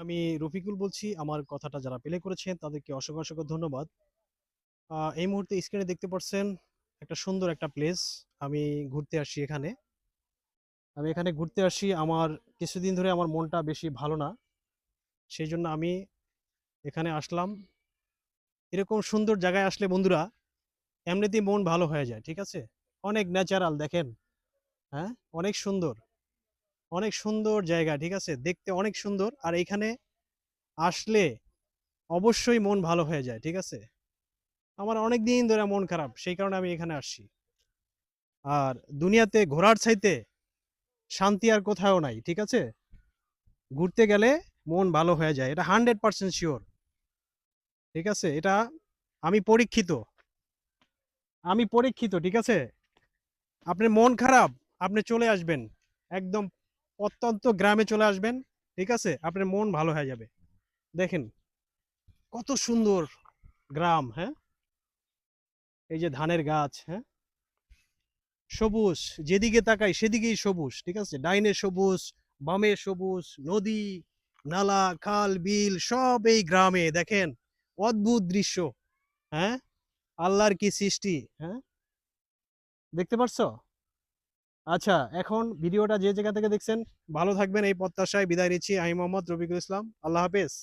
আমি রফিকুল বলছি। আমার কথাটা যারা প্লে করেছেন তাদেরকে অসংখ্য ধন্যবাদ। এই মুহূর্তে স্ক্রিনে দেখতে পাচ্ছেন একটা সুন্দর একটা প্লেস। আমি ঘুরতে আসছি এখানে। আমি এখানে ঘুরতে আসি। আমার কিছুদিন ধরে আমার মনটা বেশি ভালো না। সেইজন্য আমি এখানে আসলাম। এরকম সুন্দর জায়গায় আসলে বন্ধুরা এমনিতেই মন ভালো হয়ে যায়। ঠিক আছে? অনেক ন্যাচারাল দেখেন। হ্যাঁ? অনেক সুন্দর। অনেক সুন্দর জায়গা। ঠিক আছে? দেখতে অনেক সুন্দর। আর এখানে আসলে অবশ্যই মন ভালো হয়ে যায়। ঠিক আছে? আমার অনেকদিন ধরে মন খারাপ। সেই কারণে আমি এখানে আসছি। আর দুনিয়াতে ঘোরার চাইতে শান্তি আর কোথাও নাই। ঠিক আছে? ঘুরতে গেলে মন ভালো হয়ে যায়। এটা 100% সিওর। ঠিক আছে? এটা আমি পরীক্ষিত। আমি পরীক্ষিত। ঠিক আছে? আপনার মন খারাপ, আপনি চলে আসবেন। একদম প্রত্যন্ত গ্রামে চলে আসবেন। ঠিক আছে? আপনার মন ভালো হয়ে যাবে। দেখেন কত সুন্দর গ্রাম, হ্যাঁ? এই যে ধানের গাছ, হ্যাঁ? সবুজ, যেদিকে তাকাই সেদিকেই সবুজ। ঠিক আছে? ডাইনে সবুজ, বামে সবুজ, নদী, নালা, খাল, বিল সব এই গ্রামে দেখেন। অদ্ভুত দৃশ্য। হ্যাঁ? আল্লাহর কি সৃষ্টি, হ্যাঁ? দেখতে পারছো? আচ্ছা, এখন ভিডিওটা যে জায়গা থেকে দেখছেন ভালো থাকবেন এই প্রত্যাশায় বিদায় নিচ্ছি। আমি মোহাম্মদ রফিকুল ইসলাম। আল্লাহ হাফেজ।